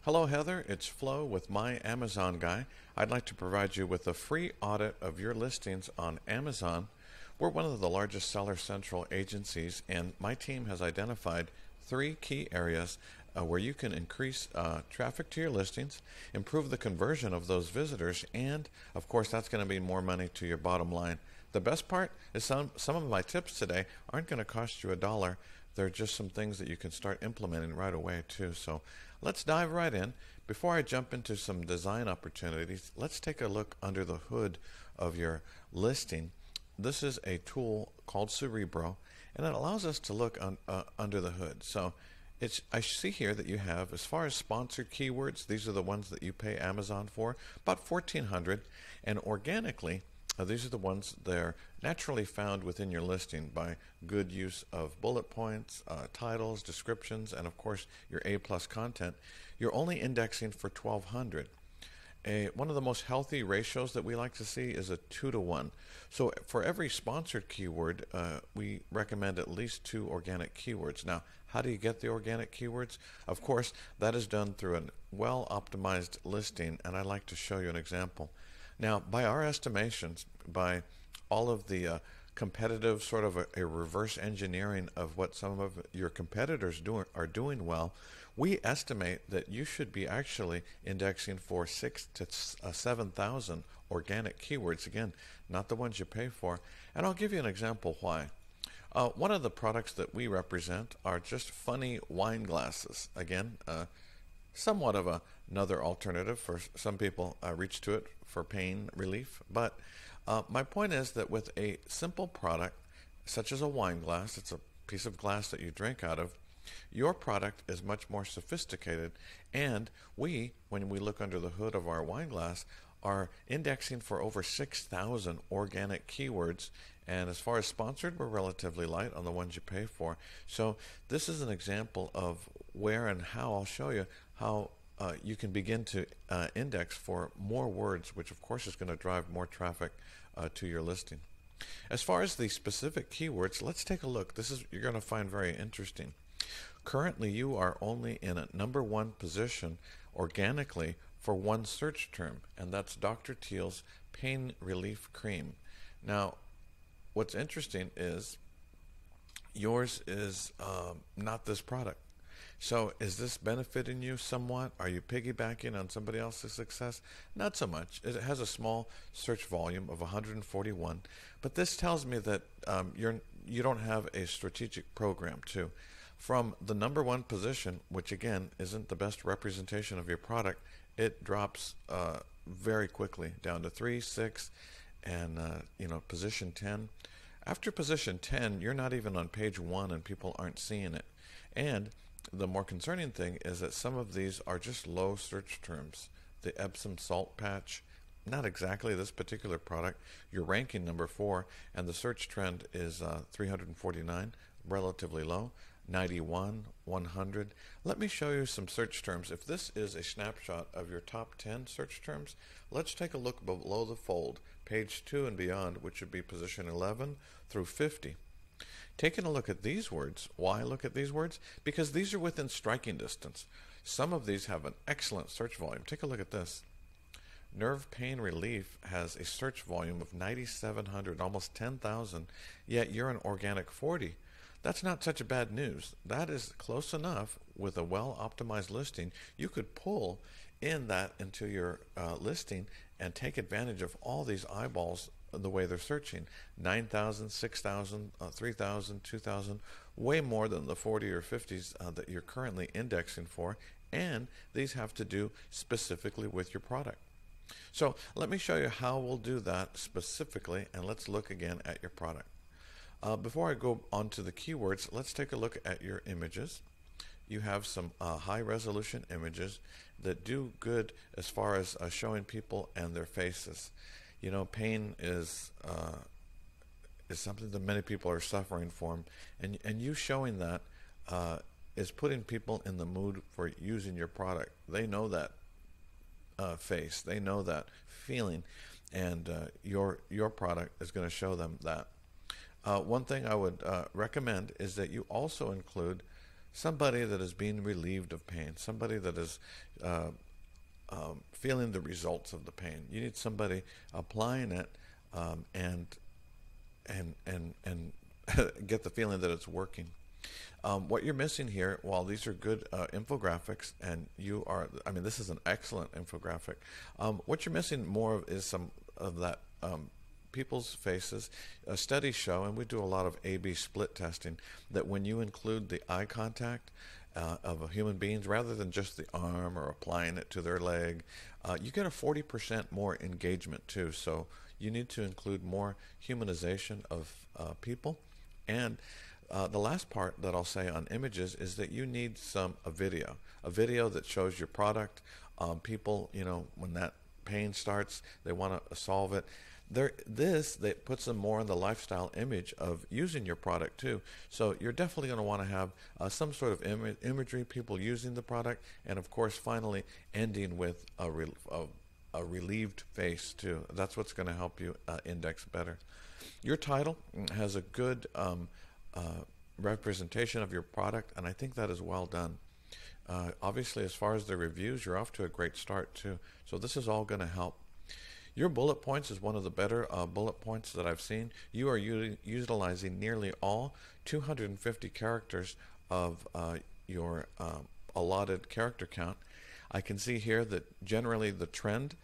Hello Heather, it's Flo with My Amazon Guy. I'd like to provide you with a free audit of your listings on Amazon. We're one of the largest Seller Central agencies, and my team has identified 3 key areas where you can increase traffic to your listings, improve the conversion of those visitors, and of course that's going to be more money to your bottom line. The best part is some of my tips today aren't going to cost you $1. They're just some things that you can start implementing right away too. So let's dive right in. Before I jump into some design opportunities, let's take a look under the hood of your listing. This is a tool called Cerebro, and it allows us to look under the hood. So I see here that you have, as far as sponsored keywords, these are the ones that you pay Amazon for, about 1,400, and organically, these are the ones that are naturally found within your listing by good use of bullet points, titles, descriptions, and of course your A+ content. You're only indexing for 1,200. One of the most healthy ratios that we like to see is a 2-to-1. So for every sponsored keyword, we recommend at least 2 organic keywords. Now, how do you get the organic keywords? Of course, that is done through a well-optimized listing, and I'd like to show you an example. Now, by our estimations, by all of the competitive sort of a reverse engineering of what some of your competitors are doing well, we estimate that you should be actually indexing for 6,000 to 7,000 organic keywords. Again, not the ones you pay for. And I'll give you an example why. One of the products that we represent are just funny wine glasses. Again, somewhat of another alternative for some people reach to it for pain relief. But my point is that with a simple product such as a wine glass, it's a piece of glass that you drink out of, your product is much more sophisticated, and when we look under the hood of our wine glass, are indexing for over 6,000 organic keywords. And as far as sponsored, we're relatively light on the ones you pay for. So this is an example of where and how I'll show you how you can begin to index for more words, which of course is going to drive more traffic to your listing. As far as the specific keywords, let's take a look. You're going to find very interesting. Currently, you are only in a #1 position organically for one search term, and that's Dr. Teal's Pain Relief Cream. Now, what's interesting is yours is not this product. So is this benefiting you somewhat? Are you piggybacking on somebody else's success? Not so much. It has a small search volume of 141, but this tells me that you don't have a strategic program too. From the #1 position, which again isn't the best representation of your product, it drops very quickly down to 3, 6, and position 10. After position 10, you're not even on page 1 and people aren't seeing it. And the more concerning thing is that some of these are just low search terms. The Epsom salt patch, not exactly this particular product. You're ranking #4, and the search trend is 349, relatively low. 91, 100. Let me show you some search terms. If this is a snapshot of your top 10 search terms, let's take a look below the fold, page 2 and beyond, which would be position 11 through 50. Taking a look at these words. Why look at these words? Because these are within striking distance. Some of these have an excellent search volume. Take a look at this. Nerve pain relief has a search volume of 9,700, almost 10,000, yet you're an organic 40. That's not such a bad news. That is close enough with a well-optimized listing. You could pull in that into your listing and take advantage of all these eyeballs the way they're searching. 9,000, 6,000, 3,000, 2,000, way more than the 40 or 50s that you're currently indexing for, and these have to do specifically with your product. So let me show you how we'll do that specifically, and let's look again at your product. Before I go on to the keywords, let's take a look at your images. You have some high resolution images that do good as far as showing people and their faces. You know, pain is something that many people are suffering from, and you showing that is putting people in the mood for using your product. They know that face, they know that feeling, and your product is going to show them that. One thing I would recommend is that you also include somebody that is being relieved of pain, somebody that is feeling the results of the pain. You need somebody applying it and get the feeling that it's working. What you're missing here, while these are good infographics, and this is an excellent infographic, what you're missing more of is some of that people's faces. Studies show, and we do a lot of A/B split testing, that when you include the eye contact of a human beings, rather than just the arm or applying it to their leg, you get a 40% more engagement too. So you need to include more humanization of people. And the last part that I'll say on images is that you need a video that shows your product. People, when that pain starts, they want to solve it. That puts them more in the lifestyle image of using your product too. So you're definitely going to want to have some sort of imagery, people using the product, and of course finally ending with a relieved face too. That's what's going to help you index better. Your title has a good representation of your product, and I think that is well done. Obviously, as far as the reviews, you're off to a great start too. So this is all going to help. Your bullet points is one of the better bullet points that I've seen. You are utilizing nearly all 250 characters of your allotted character count. I can see here that generally the trend,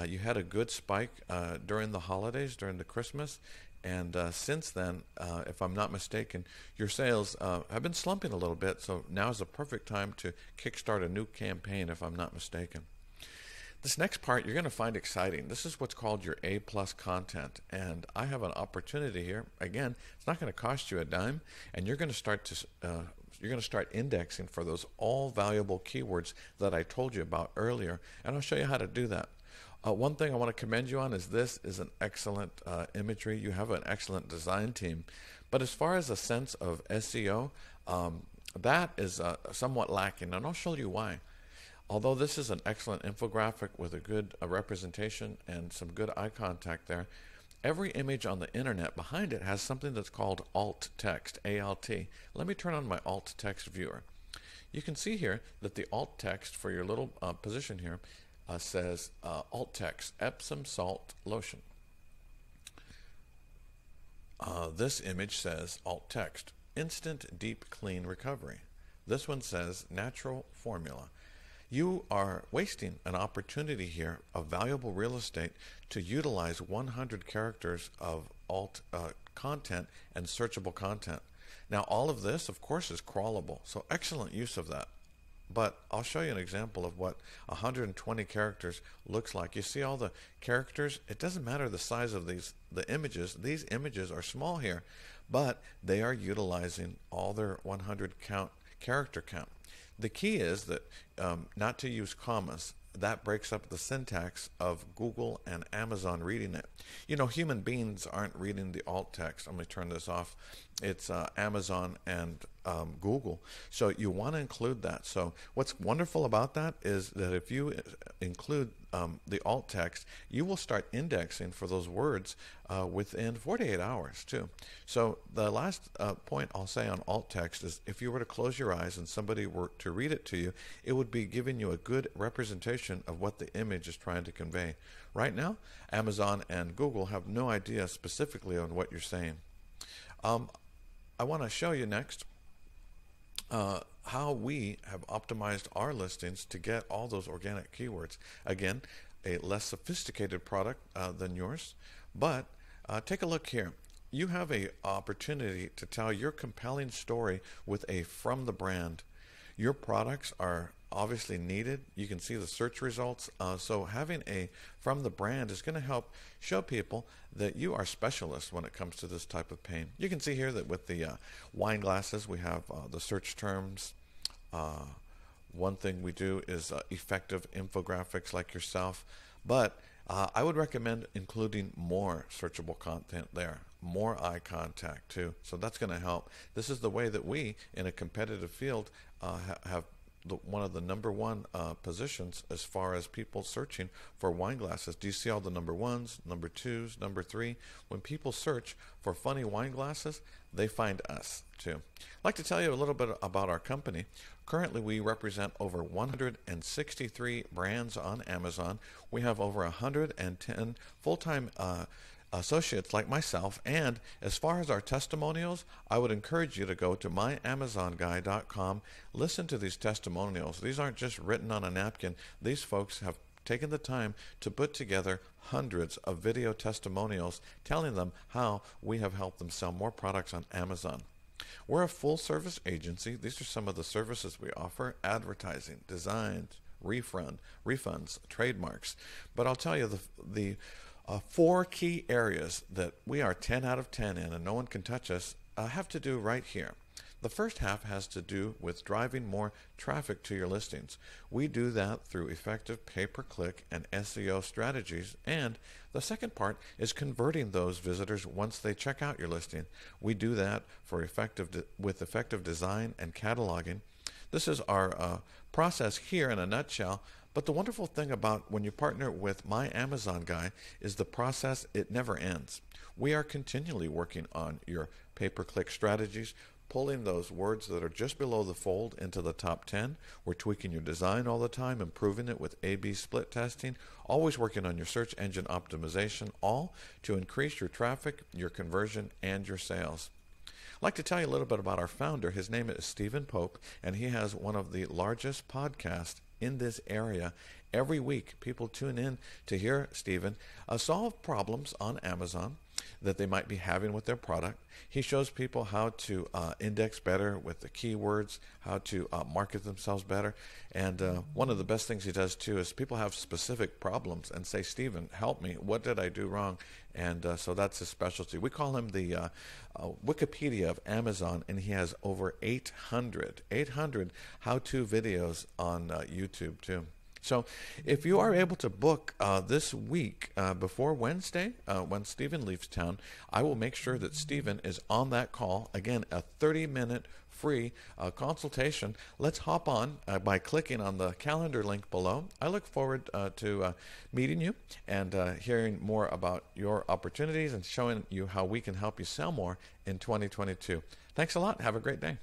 you had a good spike during the holidays, during the Christmas, and since then, if I'm not mistaken, your sales have been slumping a little bit, so now is the perfect time to kickstart a new campaign, if I'm not mistaken. This next part you're going to find exciting. This is what's called your A+ content, and I have an opportunity here. Again, it's not going to cost you a dime, and you're going to start indexing for those all valuable keywords that I told you about earlier, and I'll show you how to do that. One thing I want to commend you on is this is an excellent imagery. You have an excellent design team, but as far as a sense of SEO, that is somewhat lacking, and I'll show you why. Although this is an excellent infographic with a good representation and some good eye contact there, every image on the internet behind it has something that's called alt text, A-L-T. Let me turn on my alt text viewer. You can see here that the alt text for your little position here says alt text, Epsom salt lotion. This image says alt text, instant deep clean recovery. This one says natural formula. You are wasting an opportunity here of valuable real estate to utilize 100 characters of alt content and searchable content. Now all of this, of course, is crawlable, so excellent use of that. But I'll show you an example of what 120 characters looks like. You see all the characters? It doesn't matter the size of the images. These images are small here, but they are utilizing all their 100 character count. The key is that not to use commas. That breaks up the syntax of Google and Amazon reading it. Human beings aren't reading the alt text. I'm going to turn this off. It's Amazon and Google. So you want to include that. So what's wonderful about that is that if you include the alt text, you will start indexing for those words within 48 hours too. So the last point I'll say on alt text is if you were to close your eyes and somebody were to read it to you, it would be giving you a good representation of what the image is trying to convey. Right now, Amazon and Google have no idea specifically on what you're saying. I want to show you next how we have optimized our listings to get all those organic keywords. Again, a less sophisticated product than yours, but take a look here. You have an opportunity to tell your compelling story with a from the brand. Your products are obviously needed. You can see the search results. So having a from the brand is going to help show people that you are specialists when it comes to this type of pain. You can see here that with the wine glasses, we have the search terms. One thing we do is effective infographics like yourself, but I would recommend including more searchable content there, more eye contact too. So that's going to help. This is the way that we, in a competitive field, have one of the number one positions as far as people searching for wine glasses. Do you see all the number ones, number twos, number three? When people search for funny wine glasses, they find us too. I'd like to tell you a little bit about our company. Currently, we represent over 163 brands on Amazon. We have over 110 full-time associates like myself, and as far as our testimonials, I would encourage you to go to myamazonguy.com. Listen to these testimonials. These aren't just written on a napkin. These folks have taken the time to put together hundreds of video testimonials telling them how we have helped them sell more products on Amazon. We're a full-service agency. These are some of the services we offer: advertising, design, refunds, trademarks. But I'll tell you, the four key areas that we are 10 out of 10 in and no one can touch us have to do right here. The first half has to do with driving more traffic to your listings. We do that through effective pay-per-click and SEO strategies, and the second part is converting those visitors once they check out your listing. We do that with effective design and cataloging. This is our process here in a nutshell. But the wonderful thing about when you partner with My Amazon Guy is the process, it never ends. We are continually working on your pay-per-click strategies, pulling those words that are just below the fold into the top 10. We're tweaking your design all the time, improving it with A/B split testing, always working on your search engine optimization, all to increase your traffic, your conversion, and your sales. I'd like to tell you a little bit about our founder. His name is Stephen Pope, and he has one of the largest podcasts in this area. Every week, people tune in to hear Stephen solve problems on Amazon that they might be having with their product. He shows people how to index better with the keywords, how to market themselves better. And one of the best things he does too is people have specific problems and say, "Stephen, help me. What did I do wrong?" And so that's his specialty. We call him the Wikipedia of Amazon, and he has over 800 how-to videos on YouTube too. So if you are able to book this week before Wednesday, when Stephen leaves town, I will make sure that Stephen is on that call. Again, a 30-minute free consultation. Let's hop on by clicking on the calendar link below. I look forward to meeting you and hearing more about your opportunities and showing you how we can help you sell more in 2022. Thanks a lot. Have a great day.